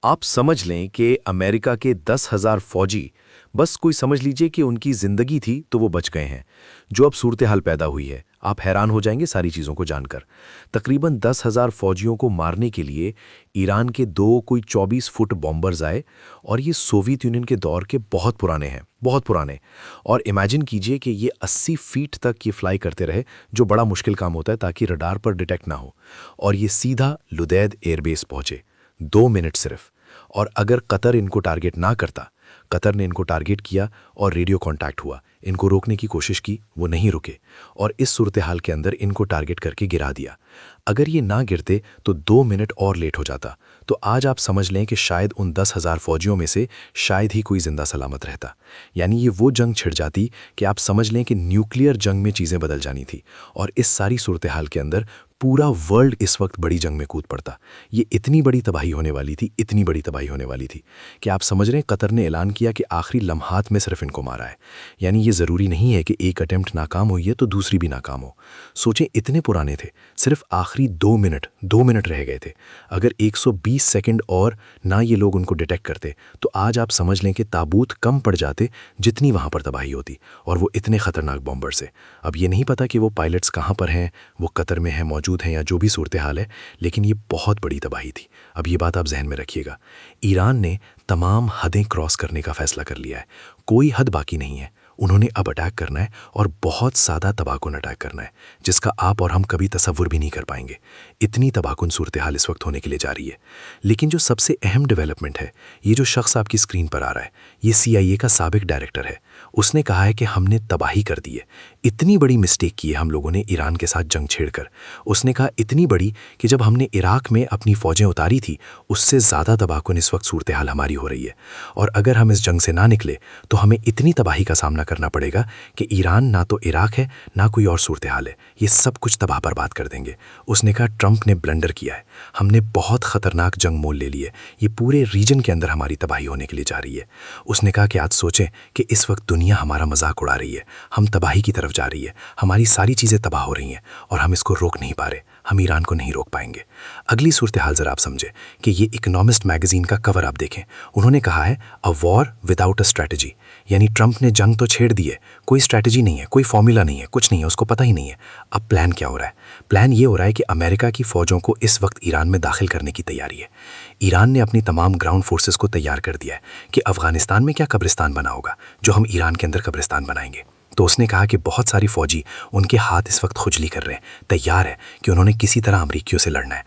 आप समझ लें कि अमेरिका के 10,000 फौजी, बस कोई समझ लीजिए कि उनकी ज़िंदगी थी तो वो बच गए हैं। जो अब सूरत हाल पैदा हुई है, आप हैरान हो जाएंगे सारी चीज़ों को जानकर। तकरीबन 10,000 फौजियों को मारने के लिए ईरान के दो कोई 24 फुट बॉम्बर्स आए, और ये सोवियत यूनियन के दौर के बहुत पुराने हैं, बहुत पुराने। और इमेजिन कीजिए कि ये 80 फीट तक ये फ्लाई करते रहे, जो बड़ा मुश्किल काम होता है ताकि रडार पर डिटेक्ट ना हो। और ये सीधा लुदैद एयरबेस पहुंचे, 2 मिनट सिर्फ। और अगर कतर इनको टारगेट ना करता, कतर ने इनको टारगेट किया और रेडियो कांटेक्ट हुआ, इनको रोकने की कोशिश की, वो नहीं रुके और इस सूरत हाल के अंदर इनको टारगेट करके गिरा दिया। अगर ये ना गिरते तो 2 मिनट और लेट हो जाता, तो आज आप समझ लें कि शायद उन 10,000 फौजियों में से शायद ही कोई जिंदा सलामत रहता। यानी ये वो जंग छिड़ जाती कि आप समझ लें कि न्यूक्लियर जंग में चीज़ें बदल जानी थी। और इस सारी सूरत हाल के अंदर पूरा वर्ल्ड इस वक्त बड़ी जंग में कूद पड़ता। ये इतनी बड़ी तबाही होने वाली थी, इतनी बड़ी तबाही होने वाली थी कि आप समझ रहे हैं कतर ने ऐलान किया कि आखिरी लम्हात में सिर्फ इनको मारा है। यानी ये ज़रूरी नहीं है कि एक अटेम्प्ट नाकाम हुई है तो दूसरी भी नाकाम हो। सोचें, इतने पुराने थे, सिर्फ आखिरी 2 मिनट रह गए थे। अगर 120 सेकंड और ना ये लोग उनको डिटेक्ट करते तो आज आप समझ लें कि ताबूत कम पड़ जाते जितनी वहाँ पर तबाही होती, और वो इतने ख़तरनाक बॉम्बर से। अब ये नहीं पता कि वो पायलट्स कहाँ पर हैं, वो कतर में हैं, मौजूद हैं, या जो भी सूरत हाल है, लेकिन ये बहुत बड़ी तबाही थी। अब ये बात आप जहन में रखिएगा। ईरान ने तमाम हदें क्रॉस करने का फैसला कर लिया है, कोई हद बाकी नहीं है। उन्होंने अब अटैक करना है, और बहुत सादा तबाहकुन अटैक करना है, जिसका आप और हम कभी तसव्वुर भी नहीं कर पाएंगे। इतनी तबाहकुन सूरत हाल इस वक्त होने के लिए जा रही है। लेकिन जो सबसे अहम डेवलपमेंट है, ये जो शख्स आपकी स्क्रीन पर आ रहा है, ये CIA का साबिक डायरेक्टर है। उसने कहा है कि हमने तबाही कर दी है, इतनी बड़ी मिस्टेक की है हम लोगों ने ईरान के साथ जंग छेड़कर। उसने कहा इतनी बड़ी कि जब हमने इराक में अपनी फ़ौजें उतारी थी, उससे ज़्यादा तबाहकुन इस वक्त सूरत हाल हमारी हो रही है। और अगर हम इस जंग से ना निकले तो हमें इतनी तबाही का सामना करना पड़ेगा कि ईरान ना तो इराक है, ना कोई और सूरत हाल है, ये सब कुछ तबाह बर्बाद कर देंगे। उसने कहा ट्रंप ने ब्लंडर किया है, हमने बहुत ख़तरनाक जंग मोल ले ली है, ये पूरे रीजन के अंदर हमारी तबाही होने के लिए जा रही है। उसने कहा कि आज सोचें कि इस वक्त दुनिया हमारा मजाक उड़ा रही है, हम तबाही की तरफ जा रही है, हमारी सारी चीज़ें तबाह हो रही हैं और हम इसको रोक नहीं पा रहे, हम ईरान को नहीं रोक पाएंगे। अगली सूरत हाल ज़रा आप समझें कि ये इकोनॉमिस्ट मैगज़ीन का कवर आप देखें। उन्होंने कहा है a war without a strategy, यानी ट्रंप ने जंग तो छेड़ दी है, कोई स्ट्रैटेजी नहीं है, कोई फॉर्मूला नहीं है, कुछ नहीं है, उसको पता ही नहीं है। अब प्लान क्या हो रहा है? प्लान ये हो रहा है कि अमेरिका की फ़ौजों को इस वक्त ईरान में दाखिल करने की तैयारी है। ईरान ने अपनी तमाम ग्राउंड फोर्सेस को तैयार कर दिया है कि अफ़गानिस्तान में क्या कब्रिस्तान बना होगा, जो हम ईरान के अंदर कब्रिस्तान बनाएंगे। तो उसने कहा कि बहुत सारी फ़ौजी, उनके हाथ इस वक्त खुजली कर रहे हैं, तैयार है कि उन्होंने किसी तरह अमरीकियों से लड़ना है।